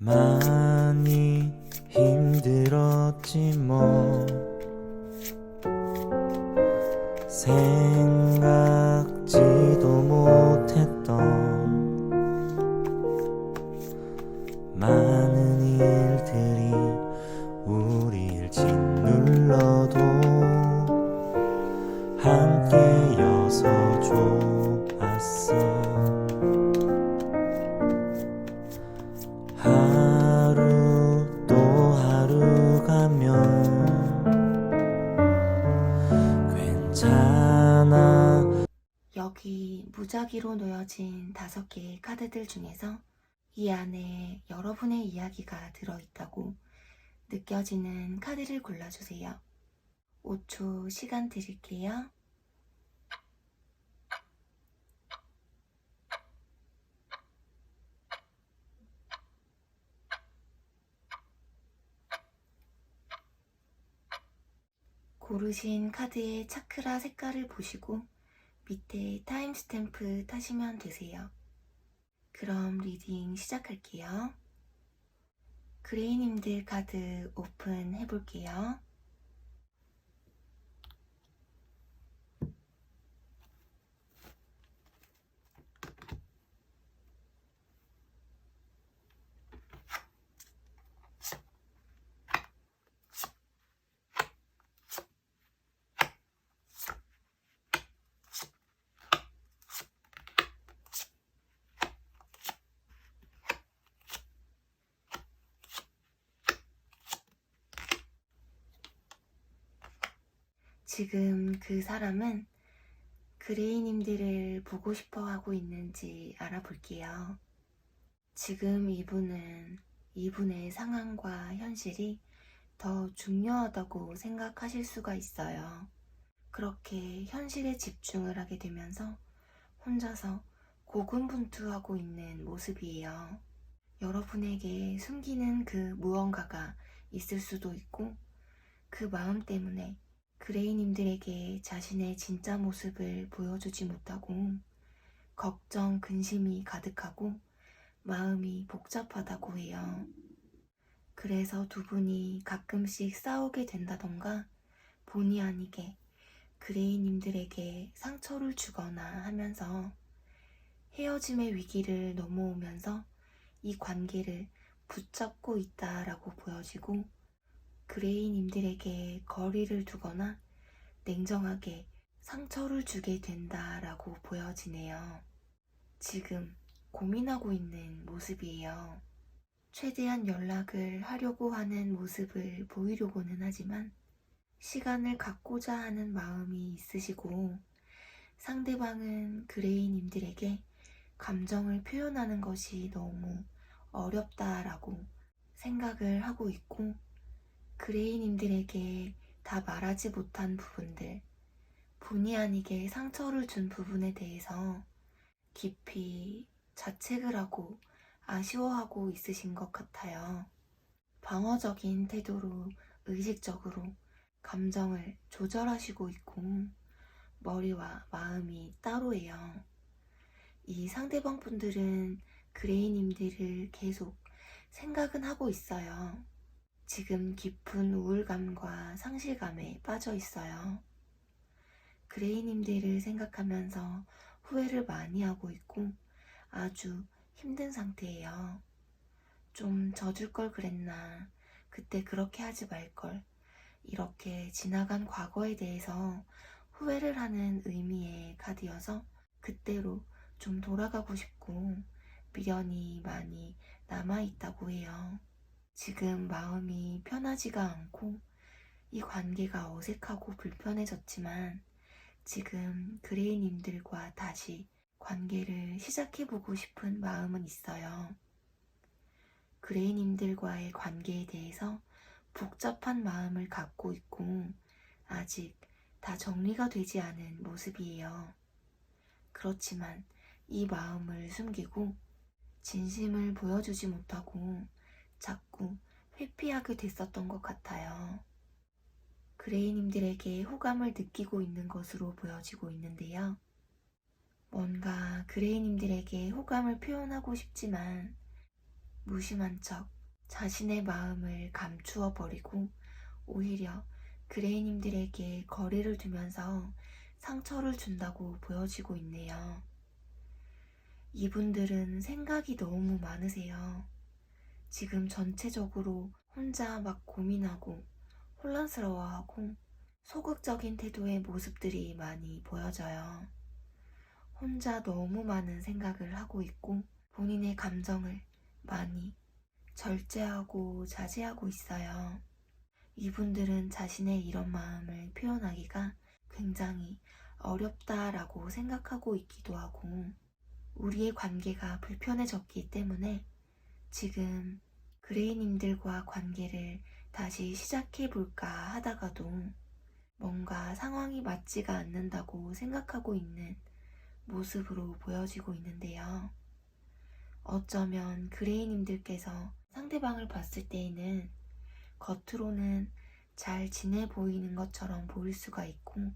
많이 힘들었지 뭐 생각지도 못했던 많은 일들이 우릴 짓눌러도 함께여서 좋았어. 하루 또 하루 가면 괜찮아. 여기 무작위로 놓여진 5개의 카드들 중에서 이 안에 여러분의 이야기가 들어있다고 느껴지는 카드를 골라주세요. 5초 시간 드릴게요. 고르신 카드의 차크라 색깔을 보시고 밑에 타임스탬프 타시면 되세요. 그럼 리딩 시작할게요. 그레이님들 카드 오픈 해볼게요. 지금 그 사람은 그레이님들을 보고 싶어 하고 있는지 알아볼게요. 지금 이분은 이분의 상황과 현실이 더 중요하다고 생각하실 수가 있어요. 그렇게 현실에 집중을 하게 되면서 혼자서 고군분투하고 있는 모습이에요. 여러분에게 숨기는 그 무언가가 있을 수도 있고 그 마음 때문에 그레이님들에게 자신의 진짜 모습을 보여주지 못하고 걱정, 근심이 가득하고 마음이 복잡하다고 해요. 그래서 두 분이 가끔씩 싸우게 된다던가 본의 아니게 그레이님들에게 상처를 주거나 하면서 헤어짐의 위기를 넘어오면서 이 관계를 붙잡고 있다라고 보여지고 그레이님들에게 거리를 두거나 냉정하게 상처를 주게 된다라고 보여지네요. 지금 고민하고 있는 모습이에요. 최대한 연락을 하려고 하는 모습을 보이려고는 하지만 시간을 갖고자 하는 마음이 있으시고 상대방은 그레이님들에게 감정을 표현하는 것이 너무 어렵다라고 생각을 하고 있고 그레이님들에게 다 말하지 못한 부분들, 본의 아니게 상처를 준 부분에 대해서 깊이 자책을 하고 아쉬워하고 있으신 것 같아요. 방어적인 태도로 의식적으로 감정을 조절하시고 있고 머리와 마음이 따로예요. 이 상대방 분들은 그레이님들을 계속 생각은 하고 있어요. 지금 깊은 우울감과 상실감에 빠져 있어요. 그레이님들을 생각하면서 후회를 많이 하고 있고 아주 힘든 상태예요. 좀 져줄 걸 그랬나, 그때 그렇게 하지 말걸, 이렇게 지나간 과거에 대해서 후회를 하는 의미의 카드여서 그때로 좀 돌아가고 싶고 미련이 많이 남아있다고 해요. 지금 마음이 편하지가 않고 이 관계가 어색하고 불편해졌지만 지금 그레이님들과 다시 관계를 시작해보고 싶은 마음은 있어요. 그레이님들과의 관계에 대해서 복잡한 마음을 갖고 있고 아직 다 정리가 되지 않은 모습이에요. 그렇지만 이 마음을 숨기고 진심을 보여주지 못하고 자꾸 회피하게 됐었던 것 같아요. 그레이님들에게 호감을 느끼고 있는 것으로 보여지고 있는데요. 뭔가 그레이님들에게 호감을 표현하고 싶지만 무심한 척 자신의 마음을 감추어 버리고 오히려 그레이님들에게 거리를 두면서 상처를 준다고 보여지고 있네요. 이분들은 생각이 너무 많으세요. 지금 전체적으로 혼자 막 고민하고 혼란스러워하고 소극적인 태도의 모습들이 많이 보여져요. 혼자 너무 많은 생각을 하고 있고 본인의 감정을 많이 절제하고 자제하고 있어요. 이분들은 자신의 이런 마음을 표현하기가 굉장히 어렵다라고 생각하고 있기도 하고 우리의 관계가 불편해졌기 때문에 지금 그레이님들과 관계를 다시 시작해볼까 하다가도 뭔가 상황이 맞지가 않는다고 생각하고 있는 모습으로 보여지고 있는데요. 어쩌면 그레이님들께서 상대방을 봤을 때에는 겉으로는 잘 지내 보이는 것처럼 보일 수가 있고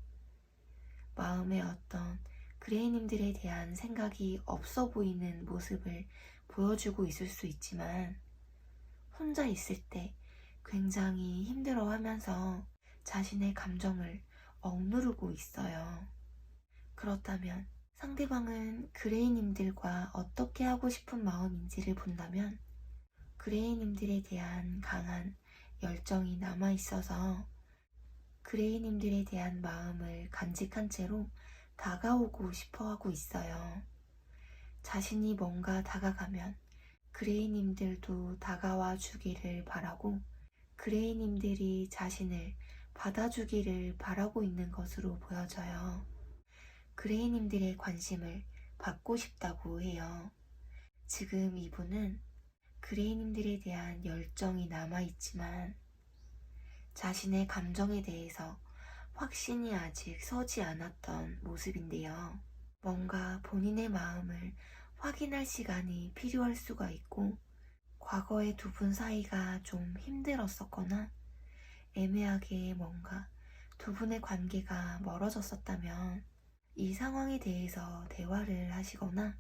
마음에 어떤 그레이님들에 대한 생각이 없어 보이는 모습을 보여주고 있을 수 있지만 혼자 있을 때 굉장히 힘들어하면서 자신의 감정을 억누르고 있어요. 그렇다면 상대방은 그레이님들과 어떻게 하고 싶은 마음인지를 본다면 그레이님들에 대한 강한 열정이 남아있어서 그레이님들에 대한 마음을 간직한 채로 다가오고 싶어 하고 있어요. 자신이 뭔가 다가가면 그레이님들도 다가와 주기를 바라고 그레이님들이 자신을 받아주기를 바라고 있는 것으로 보여져요. 그레이님들의 관심을 받고 싶다고 해요. 지금 이분은 그레이님들에 대한 열정이 남아있지만 자신의 감정에 대해서 확신이 아직 서지 않았던 모습인데요. 뭔가 본인의 마음을 확인할 시간이 필요할 수가 있고 과거의 두 분 사이가 좀 힘들었었거나 애매하게 뭔가 두 분의 관계가 멀어졌었다면 이 상황에 대해서 대화를 하시거나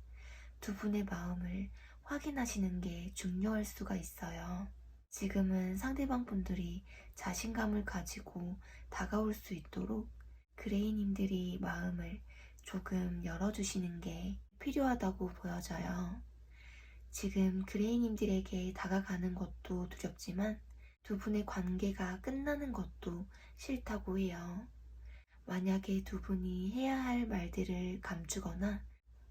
두 분의 마음을 확인하시는 게 중요할 수가 있어요. 지금은 상대방 분들이 자신감을 가지고 다가올 수 있도록 그레이님들이 마음을 조금 열어주시는 게 필요하다고 보여져요. 지금 그레이님들에게 다가가는 것도 두렵지만 두 분의 관계가 끝나는 것도 싫다고 해요. 만약에 두 분이 해야 할 말들을 감추거나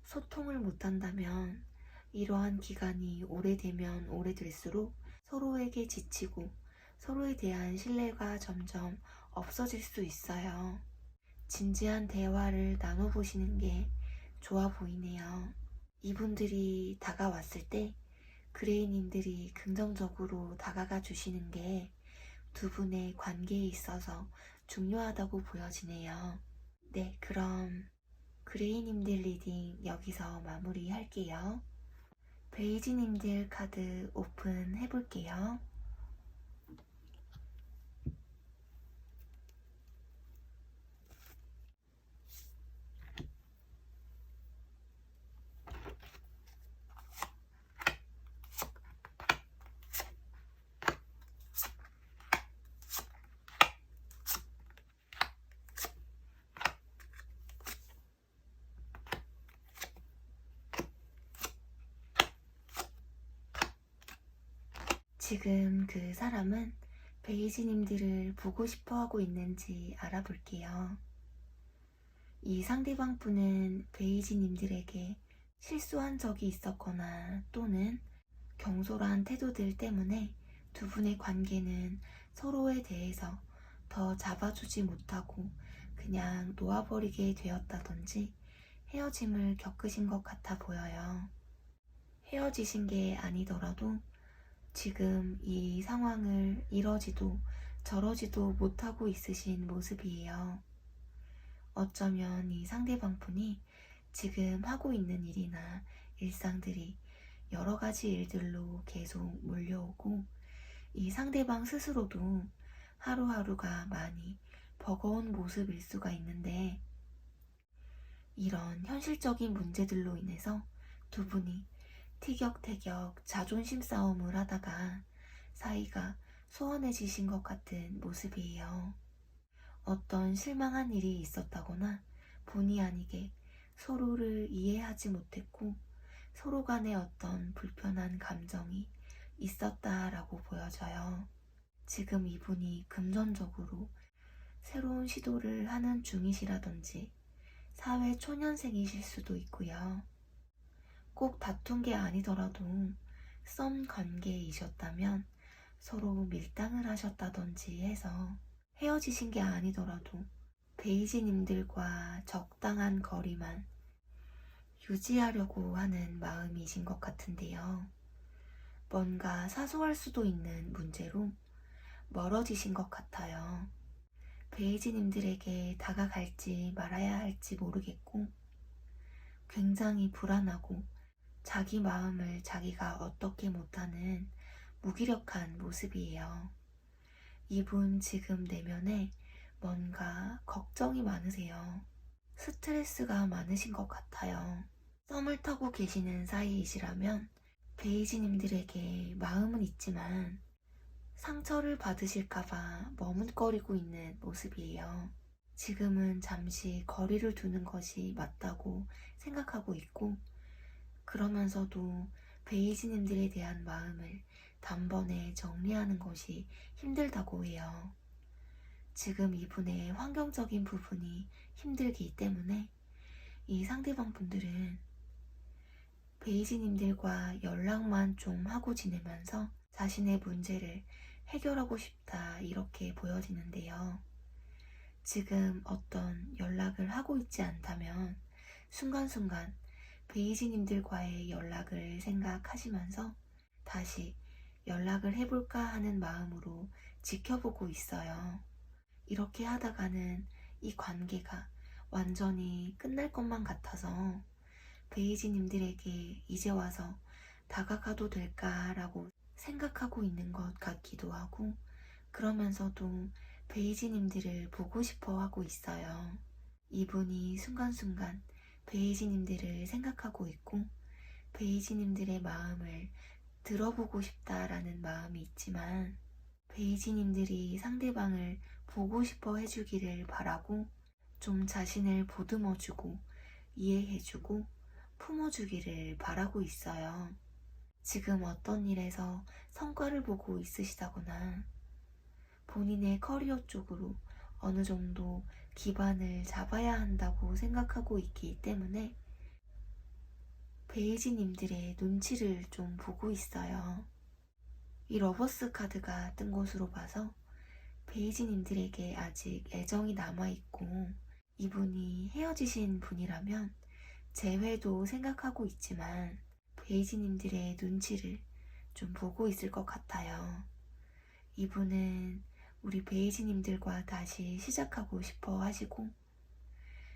소통을 못한다면 이러한 기간이 오래되면 오래될수록 서로에게 지치고 서로에 대한 신뢰가 점점 없어질 수 있어요. 진지한 대화를 나눠보시는 게 좋아 보이네요. 이분들이 다가왔을 때 그레이님들이 긍정적으로 다가가 주시는 게 두 분의 관계에 있어서 중요하다고 보여지네요. 네, 그럼 그레이님들 리딩 여기서 마무리할게요. 베이지님들 카드 오픈해볼게요. 지금 그 사람은 베이지님들을 보고 싶어 하고 있는지 알아볼게요. 이 상대방 분은 베이지님들에게 실수한 적이 있었거나 또는 경솔한 태도들 때문에 두 분의 관계는 서로에 대해서 더 잡아주지 못하고 그냥 놓아버리게 되었다든지 헤어짐을 겪으신 것 같아 보여요. 헤어지신 게 아니더라도 지금 이 상황을 이러지도 저러지도 못하고 있으신 모습이에요. 어쩌면 이 상대방 분이 지금 하고 있는 일이나 일상들이 여러 가지 일들로 계속 몰려오고 이 상대방 스스로도 하루하루가 많이 버거운 모습일 수가 있는데 이런 현실적인 문제들로 인해서 두 분이 티격태격 자존심 싸움을 하다가 사이가 소원해지신 것 같은 모습이에요. 어떤 실망한 일이 있었다거나 본의 아니게 서로를 이해하지 못했고 서로 간에 어떤 불편한 감정이 있었다라고 보여져요. 지금 이분이 금전적으로 새로운 시도를 하는 중이시라든지 사회 초년생이실 수도 있고요. 꼭 다툰 게 아니더라도 썸 관계이셨다면 서로 밀당을 하셨다든지 해서 헤어지신 게 아니더라도 베이지님들과 적당한 거리만 유지하려고 하는 마음이신 것 같은데요. 뭔가 사소할 수도 있는 문제로 멀어지신 것 같아요. 베이지님들에게 다가갈지 말아야 할지 모르겠고 굉장히 불안하고 자기 마음을 자기가 어떻게 못하는 무기력한 모습이에요. 이분 지금 내면에 뭔가 걱정이 많으세요. 스트레스가 많으신 것 같아요. 썸을 타고 계시는 사이이시라면 베이지님들에게 마음은 있지만 상처를 받으실까봐 머뭇거리고 있는 모습이에요. 지금은 잠시 거리를 두는 것이 맞다고 생각하고 있고 그러면서도 베이지님들에 대한 마음을 단번에 정리하는 것이 힘들다고 해요. 지금 이분의 환경적인 부분이 힘들기 때문에 이 상대방 분들은 베이지님들과 연락만 좀 하고 지내면서 자신의 문제를 해결하고 싶다 이렇게 보여지는데요. 지금 어떤 연락을 하고 있지 않다면 순간순간 베이지님들과의 연락을 생각하시면서 다시 연락을 해볼까 하는 마음으로 지켜보고 있어요. 이렇게 하다가는 이 관계가 완전히 끝날 것만 같아서 베이지님들에게 이제 와서 다가가도 될까라고 생각하고 있는 것 같기도 하고 그러면서도 베이지님들을 보고 싶어 하고 있어요. 이분이 순간순간 베이지님들을 생각하고 있고 베이지님들의 마음을 들어보고 싶다라는 마음이 있지만 베이지님들이 상대방을 보고 싶어 해주기를 바라고 좀 자신을 보듬어주고 이해해주고 품어주기를 바라고 있어요. 지금 어떤 일에서 성과를 보고 있으시다거나 본인의 커리어 쪽으로 어느 정도 기반을 잡아야 한다고 생각하고 있기 때문에 베이지님들의 눈치를 좀 보고 있어요. 이 러버스 카드가 뜬 것으로 봐서 베이지님들에게 아직 애정이 남아있고 이분이 헤어지신 분이라면 재회도 생각하고 있지만 베이지님들의 눈치를 좀 보고 있을 것 같아요. 이분은 우리 베이지님들과 다시 시작하고 싶어 하시고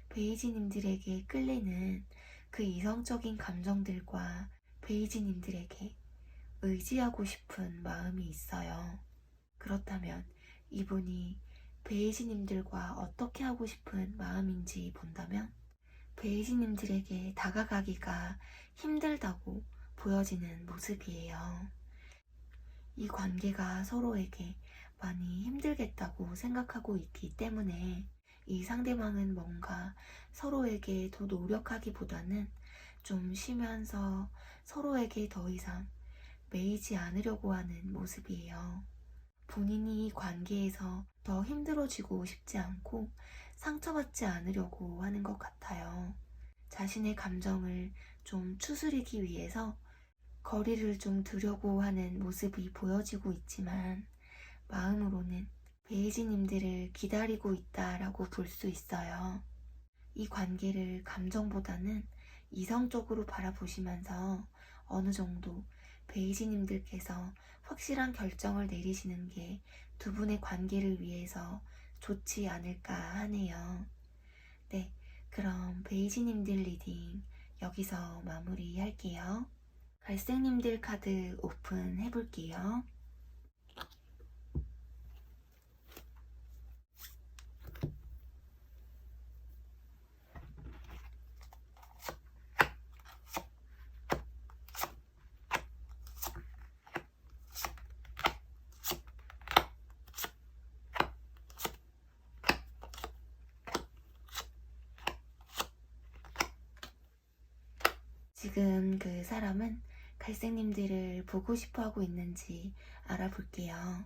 베이지님들에게 끌리는 그 이성적인 감정들과 베이지님들에게 의지하고 싶은 마음이 있어요. 그렇다면 이분이 베이지님들과 어떻게 하고 싶은 마음인지 본다면 베이지님들에게 다가가기가 힘들다고 보여지는 모습이에요. 이 관계가 서로에게 많이 힘들겠다고 생각하고 있기 때문에 이 상대방은 뭔가 서로에게 더 노력하기보다는 좀 쉬면서 서로에게 더 이상 매이지 않으려고 하는 모습이에요. 본인이 이 관계에서 더 힘들어지고 싶지 않고 상처받지 않으려고 하는 것 같아요. 자신의 감정을 좀 추스리기 위해서 거리를 좀 두려고 하는 모습이 보여지고 있지만 마음으로는 베이지님들을 기다리고 있다라고 볼 수 있어요. 이 관계를 감정보다는 이성적으로 바라보시면서 어느 정도 베이지님들께서 확실한 결정을 내리시는 게 두 분의 관계를 위해서 좋지 않을까 하네요. 네, 그럼 베이지님들 리딩 여기서 마무리할게요. 갈색님들 카드 오픈해 볼게요. 지금 그 사람은 갈색님들을 보고 싶어 하고 있는지 알아볼게요.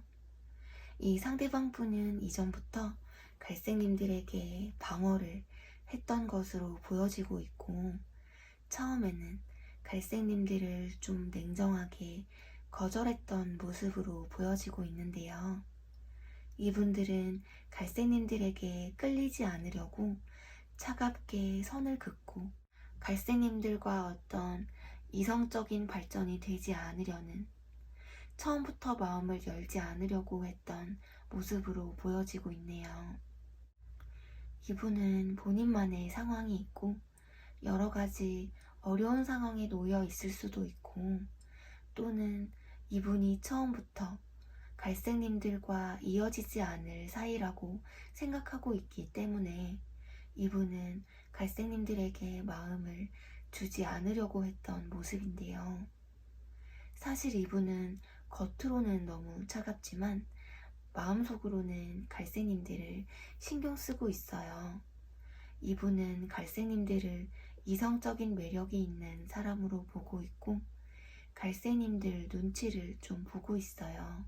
이 상대방 분은 이전부터 갈색님들에게 방어를 했던 것으로 보여지고 있고, 처음에는 갈색님들을 좀 냉정하게 거절했던 모습으로 보여지고 있는데요. 이분들은 갈색님들에게 끌리지 않으려고 차갑게 선을 긋고 갈색님들과 어떤 이성적인 발전이 되지 않으려는, 처음부터 마음을 열지 않으려고 했던 모습으로 보여지고 있네요. 이분은 본인만의 상황이 있고 여러 가지 어려운 상황에 놓여 있을 수도 있고, 또는 이분이 처음부터 갈색님들과 이어지지 않을 사이라고 생각하고 있기 때문에 이분은 갈색님들에게 마음을 주지 않으려고 했던 모습인데요. 사실 이분은 겉으로는 너무 차갑지만 마음속으로는 갈색님들을 신경 쓰고 있어요. 이분은 갈색님들을 이성적인 매력이 있는 사람으로 보고 있고, 갈색님들 눈치를 좀 보고 있어요.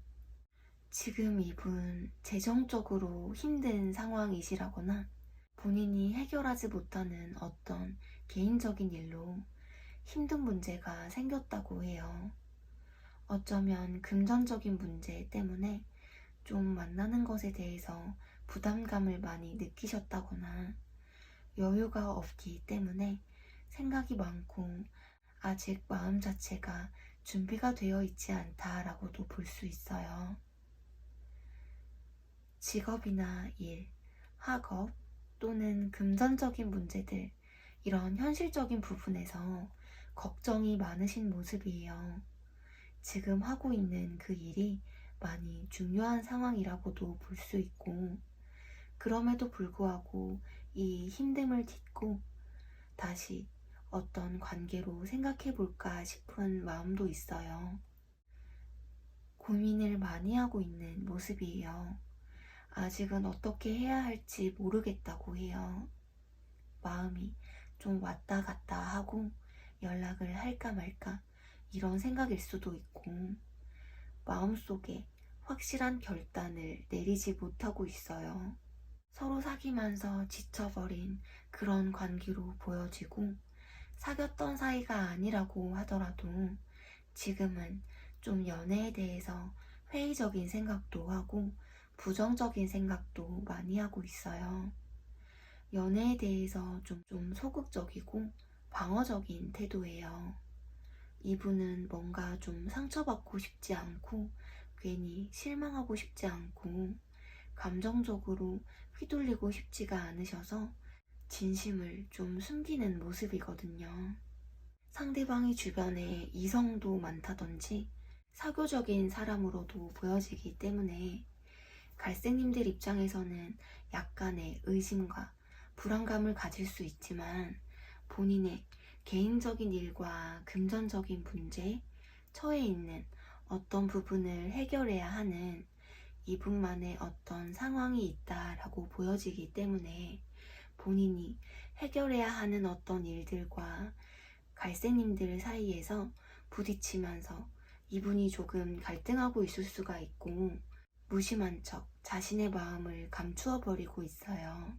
지금 이분 재정적으로 힘든 상황이시라거나 본인이 해결하지 못하는 어떤 개인적인 일로 힘든 문제가 생겼다고 해요. 어쩌면 금전적인 문제 때문에 좀 만나는 것에 대해서 부담감을 많이 느끼셨다거나 여유가 없기 때문에 생각이 많고 아직 마음 자체가 준비가 되어 있지 않다라고도 볼 수 있어요. 직업이나 일, 학업 또는 금전적인 문제들, 이런 현실적인 부분에서 걱정이 많으신 모습이에요. 지금 하고 있는 그 일이 많이 중요한 상황이라고도 볼 수 있고, 그럼에도 불구하고 이 힘듦을 딛고 다시 어떤 관계로 생각해 볼까 싶은 마음도 있어요. 고민을 많이 하고 있는 모습이에요. 아직은 어떻게 해야 할지 모르겠다고 해요. 마음이 좀 왔다 갔다 하고 연락을 할까 말까 이런 생각일 수도 있고, 마음속에 확실한 결단을 내리지 못하고 있어요. 서로 사귀면서 지쳐버린 그런 관계로 보여지고, 사귀었던 사이가 아니라고 하더라도 지금은 좀 연애에 대해서 회의적인 생각도 하고 부정적인 생각도 많이 하고 있어요. 연애에 대해서 좀 소극적이고 방어적인 태도예요. 이분은 뭔가 좀 상처받고 싶지 않고 괜히 실망하고 싶지 않고 감정적으로 휘둘리고 싶지가 않으셔서 진심을 좀 숨기는 모습이거든요. 상대방이 주변에 이성도 많다든지 사교적인 사람으로도 보여지기 때문에 갈색님들 입장에서는 약간의 의심과 불안감을 가질 수 있지만, 본인의 개인적인 일과 금전적인 문제에 처해 있는 어떤 부분을 해결해야 하는 이분만의 어떤 상황이 있다라고 보여지기 때문에 본인이 해결해야 하는 어떤 일들과 갈색님들 사이에서 부딪히면서 이분이 조금 갈등하고 있을 수가 있고, 무심한 척 자신의 마음을 감추어 버리고 있어요.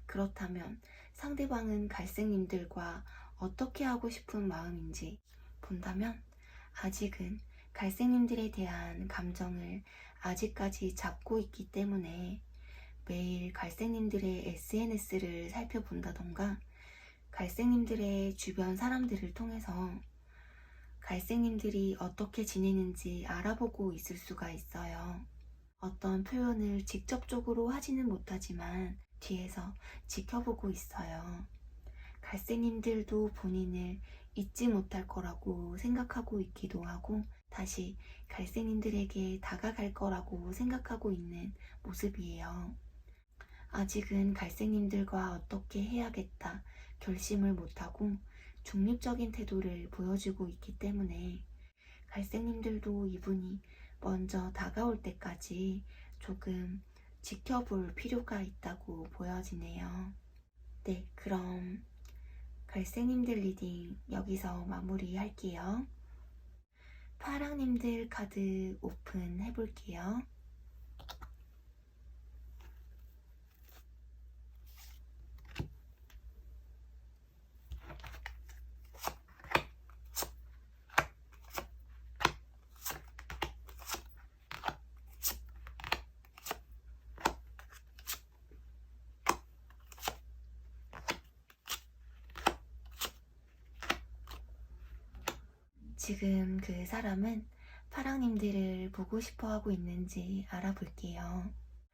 그렇다면 상대방은 갈색님들과 어떻게 하고 싶은 마음인지 본다면, 아직은 갈색님들에 대한 감정을 아직까지 잡고 있기 때문에 매일 갈색님들의 SNS를 살펴본다던가 갈색님들의 주변 사람들을 통해서 갈색님들이 어떻게 지내는지 알아보고 있을 수가 있어요. 어떤 표현을 직접적으로 하지는 못하지만 뒤에서 지켜보고 있어요. 갈색님들도 본인을 잊지 못할 거라고 생각하고 있기도 하고, 다시 갈색님들에게 다가갈 거라고 생각하고 있는 모습이에요. 아직은 갈색님들과 어떻게 해야겠다 결심을 못하고 중립적인 태도를 보여주고 있기 때문에 갈색님들도 이분이 먼저 다가올 때까지 조금 지켜볼 필요가 있다고 보여지네요. 네, 그럼 갈색님들 리딩 여기서 마무리할게요. 파랑님들 카드 오픈 해볼게요. 지금 그 사람은 파랑님들을 보고 싶어 하고 있는지 알아볼게요.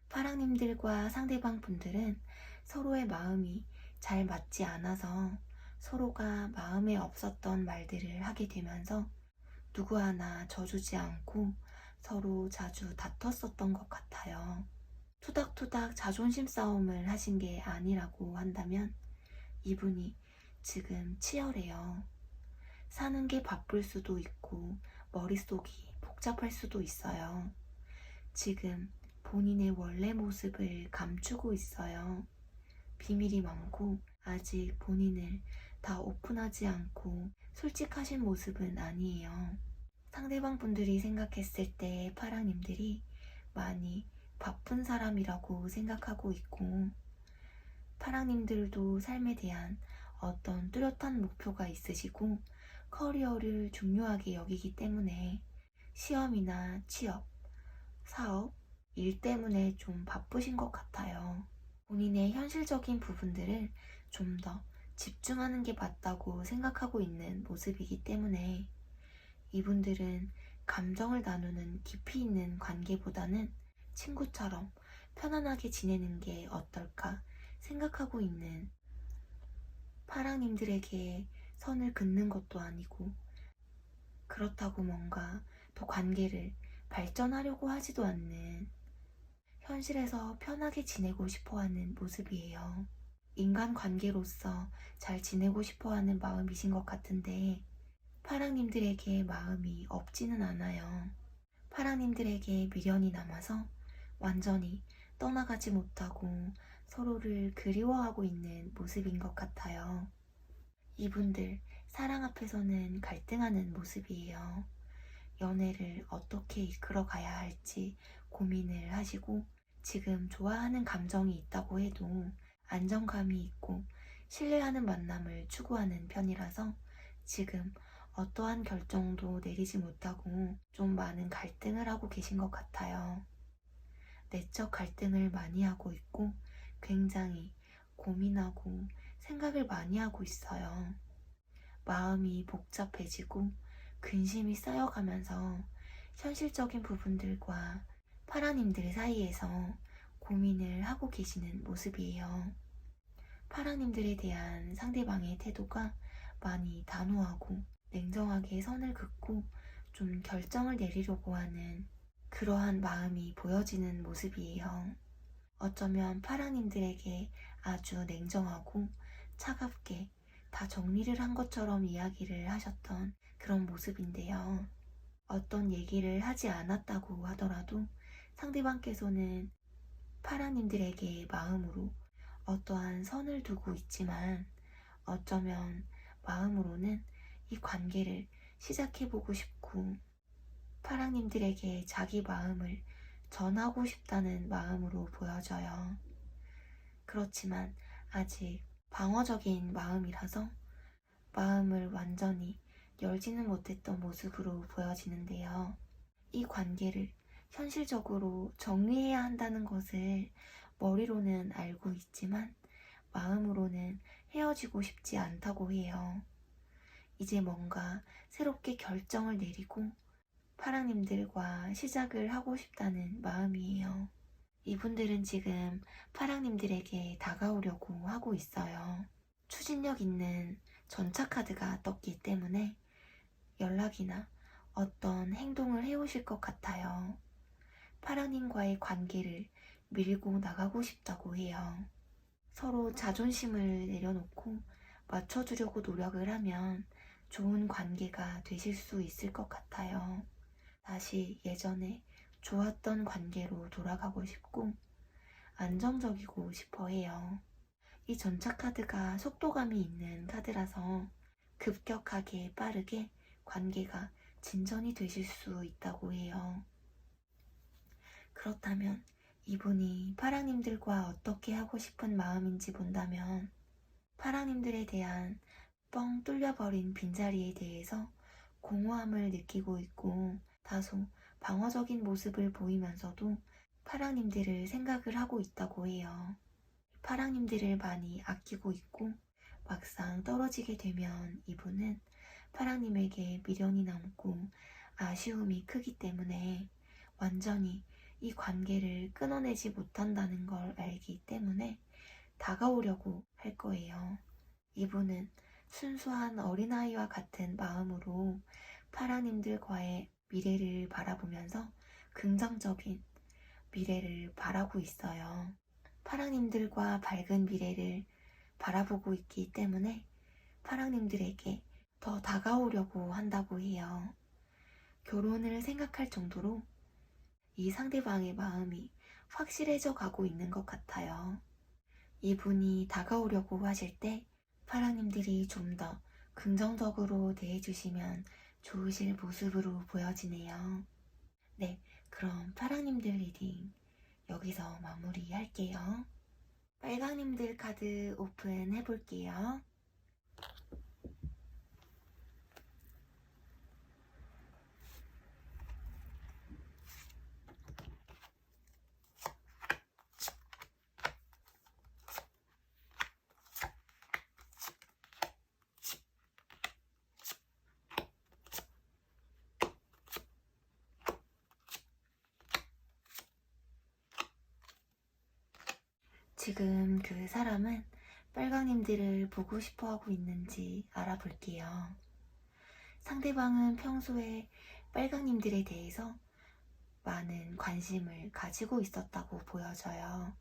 파랑님들과 상대방 분들은 서로의 마음이 잘 맞지 않아서 서로가 마음에 없었던 말들을 하게 되면서 누구 하나 져주지 않고 서로 자주 다퉜었던 것 같아요. 토닥토닥 자존심 싸움을 하신 게 아니라고 한다면 이분이 지금 치열해요. 사는 게 바쁠 수도 있고 머릿속이 복잡할 수도 있어요. 지금 본인의 원래 모습을 감추고 있어요. 비밀이 많고 아직 본인을 다 오픈하지 않고 솔직하신 모습은 아니에요. 상대방 분들이 생각했을 때 파랑님들이 많이 바쁜 사람이라고 생각하고 있고 파랑님들도 삶에 대한 어떤 뚜렷한 목표가 있으시고 커리어를 중요하게 여기기 때문에 시험이나 취업, 사업, 일 때문에 좀 바쁘신 것 같아요. 본인의 현실적인 부분들을 좀 더 집중하는 게 맞다고 생각하고 있는 모습이기 때문에 이분들은 감정을 나누는 깊이 있는 관계보다는 친구처럼 편안하게 지내는 게 어떨까 생각하고 있는 파랑님들에게 선을 긋는 것도 아니고 그렇다고 뭔가 더 관계를 발전하려고 하지도 않는 현실에서 편하게 지내고 싶어하는 모습이에요. 인간관계로서 잘 지내고 싶어하는 마음이신 것 같은데 파랑님들에게 마음이 없지는 않아요. 파랑님들에게 미련이 남아서 완전히 떠나가지 못하고 서로를 그리워하고 있는 모습인 것 같아요. 이분들 사랑 앞에서는 갈등하는 모습이에요. 연애를 어떻게 이끌어가야 할지 고민을 하시고 지금 좋아하는 감정이 있다고 해도 안정감이 있고 신뢰하는 만남을 추구하는 편이라서 지금 어떠한 결정도 내리지 못하고 좀 많은 갈등을 하고 계신 것 같아요. 내적 갈등을 많이 하고 있고 굉장히 고민하고 생각을 많이 하고 있어요. 마음이 복잡해지고 근심이 쌓여가면서 현실적인 부분들과 파라님들 사이에서 고민을 하고 계시는 모습이에요. 파라님들에 대한 상대방의 태도가 많이 단호하고 냉정하게 선을 긋고 좀 결정을 내리려고 하는 그러한 마음이 보여지는 모습이에요. 어쩌면 파랑님들에게 아주 냉정하고 차갑게 다 정리를 한 것처럼 이야기를 하셨던 그런 모습인데요. 어떤 얘기를 하지 않았다고 하더라도 상대방께서는 파랑님들에게 마음으로 어떠한 선을 두고 있지만 어쩌면 마음으로는 이 관계를 시작해보고 싶고 파랑님들에게 자기 마음을 전하고 싶다는 마음으로 보여져요. 그렇지만 아직 방어적인 마음이라서 마음을 완전히 열지는 못했던 모습으로 보여지는데요. 이 관계를 현실적으로 정리해야 한다는 것을 머리로는 알고 있지만 마음으로는 헤어지고 싶지 않다고 해요. 이제 뭔가 새롭게 결정을 내리고 파랑님들과 시작을 하고 싶다는 마음이에요. 이분들은 지금 파랑님들에게 다가오려고 하고 있어요. 추진력 있는 전차 카드가 떴기 때문에 연락이나 어떤 행동을 해오실 것 같아요. 파랑님과의 관계를 밀고 나가고 싶다고 해요. 서로 자존심을 내려놓고 맞춰주려고 노력을 하면 좋은 관계가 되실 수 있을 것 같아요. 다시 예전에 좋았던 관계로 돌아가고 싶고 안정적이고 싶어 해요. 이 전차 카드가 속도감이 있는 카드라서 급격하게 빠르게 관계가 진전이 되실 수 있다고 해요. 그렇다면 이분이 파랑님들과 어떻게 하고 싶은 마음인지 본다면 파랑님들에 대한 뻥 뚫려버린 빈자리에 대해서 공허함을 느끼고 있고 다소 방어적인 모습을 보이면서도 파랑님들을 생각을 하고 있다고 해요. 파랑님들을 많이 아끼고 있고 막상 떨어지게 되면 이분은 파랑님에게 미련이 남고 아쉬움이 크기 때문에 완전히 이 관계를 끊어내지 못한다는 걸 알기 때문에 다가오려고 할 거예요. 이분은 순수한 어린아이와 같은 마음으로 파랑님들과의 미래를 바라보면서 긍정적인 미래를 바라고 있어요. 파랑님들과 밝은 미래를 바라보고 있기 때문에 파랑님들에게 더 다가오려고 한다고 해요. 결혼을 생각할 정도로 이 상대방의 마음이 확실해져 가고 있는 것 같아요. 이분이 다가오려고 하실 때 파랑님들이 좀 더 긍정적으로 대해주시면 좋으실 모습으로 보여지네요. 네, 그럼 파랑님들 리딩 여기서 마무리할게요. 빨강님들 카드 오픈해볼게요. 지금 그 사람은 빨강님들을 보고 싶어 하고 있는지 알아볼게요. 상대방은 평소에 빨강님들에 대해서 많은 관심을 가지고 있었다고 보여져요.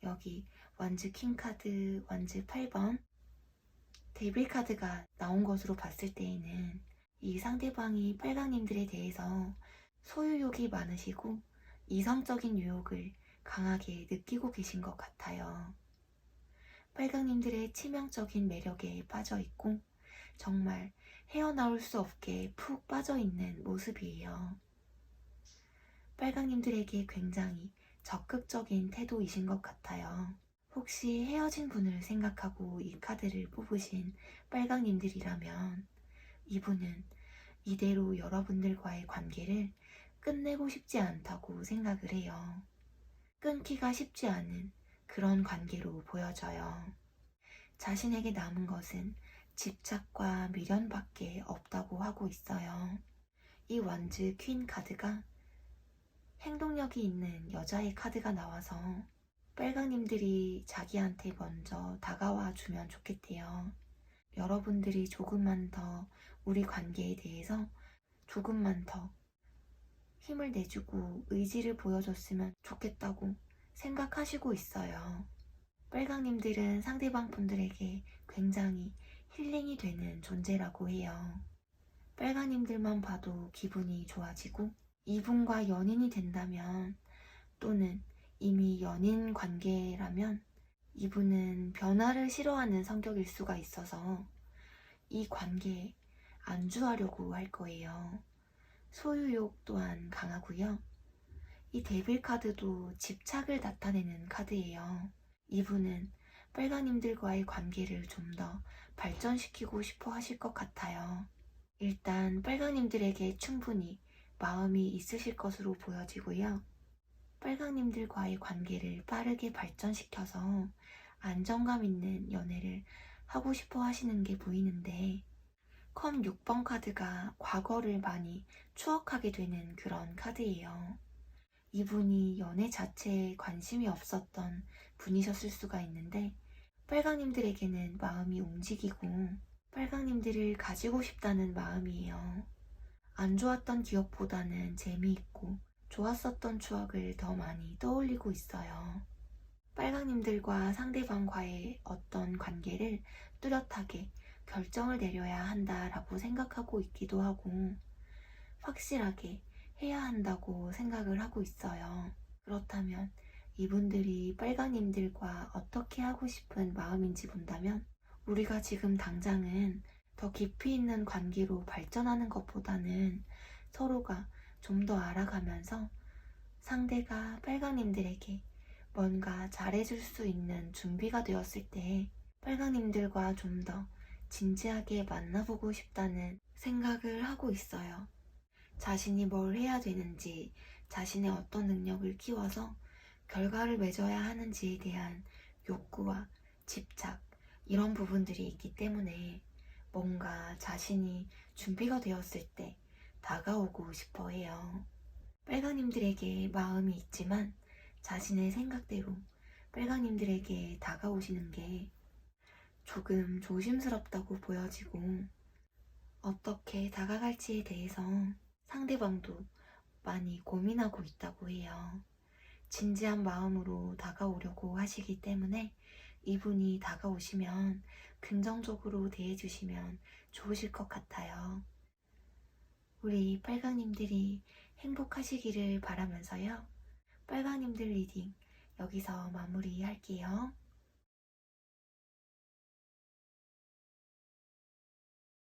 여기 완즈 킹카드, 완즈 8번, 데빌 카드가 나온 것으로 봤을 때에는 이 상대방이 빨강님들에 대해서 소유욕이 많으시고 이성적인 유혹을 강하게 느끼고 계신 것 같아요. 빨강님들의 치명적인 매력에 빠져있고 정말 헤어나올 수 없게 푹 빠져있는 모습이에요. 빨강님들에게 굉장히 적극적인 태도이신 것 같아요. 혹시 헤어진 분을 생각하고 이 카드를 뽑으신 빨강님들이라면 이분은 이대로 여러분들과의 관계를 끝내고 싶지 않다고 생각을 해요. 끊기가 쉽지 않은 그런 관계로 보여져요. 자신에게 남은 것은 집착과 미련밖에 없다고 하고 있어요. 이 완즈 퀸 카드가 행동력이 있는 여자의 카드가 나와서 빨강님들이 자기한테 먼저 다가와 주면 좋겠대요. 여러분들이 조금만 더 우리 관계에 대해서 조금만 더 힘을 내주고 의지를 보여줬으면 좋겠다고 생각하시고 있어요. 빨강님들은 상대방 분들에게 굉장히 힐링이 되는 존재라고 해요. 빨강님들만 봐도 기분이 좋아지고 이분과 연인이 된다면 또는 이미 연인 관계라면 이분은 변화를 싫어하는 성격일 수가 있어서 이 관계에 안주하려고 할 거예요. 소유욕 또한 강하고요. 이 데빌 카드도 집착을 나타내는 카드예요. 이분은 빨강님들과의 관계를 좀 더 발전시키고 싶어 하실 것 같아요. 일단 빨강님들에게 충분히 마음이 있으실 것으로 보여지고요. 빨강님들과의 관계를 빠르게 발전시켜서 안정감 있는 연애를 하고 싶어 하시는 게 보이는데 컵 6번 카드가 과거를 많이 추억하게 되는 그런 카드예요. 이분이 연애 자체에 관심이 없었던 분이셨을 수가 있는데 빨강님들에게는 마음이 움직이고 빨강님들을 가지고 싶다는 마음이에요. 안 좋았던 기억보다는 재미있고 좋았었던 추억을 더 많이 떠올리고 있어요. 빨강님들과 상대방과의 어떤 관계를 뚜렷하게 결정을 내려야 한다라고 생각하고 있기도 하고 확실하게 해야 한다고 생각을 하고 있어요. 그렇다면 이분들이 빨강님들과 어떻게 하고 싶은 마음인지 본다면 우리가 지금 당장은 더 깊이 있는 관계로 발전하는 것보다는 서로가 좀 더 알아가면서 상대가 빨강님들에게 뭔가 잘해줄 수 있는 준비가 되었을 때 빨강님들과 좀 더 진지하게 만나보고 싶다는 생각을 하고 있어요. 자신이 뭘 해야 되는지, 자신의 어떤 능력을 키워서 결과를 맺어야 하는지에 대한 욕구와 집착, 이런 부분들이 있기 때문에 뭔가 자신이 준비가 되었을 때 다가오고 싶어 해요. 빨강님들에게 마음이 있지만 자신의 생각대로 빨강님들에게 다가오시는 게 조금 조심스럽다고 보여지고 어떻게 다가갈지에 대해서 상대방도 많이 고민하고 있다고 해요. 진지한 마음으로 다가오려고 하시기 때문에 이분이 다가오시면 긍정적으로 대해주시면 좋으실 것 같아요. 우리 빨강님들이 행복하시기를 바라면서요. 빨강님들 리딩 여기서 마무리할게요.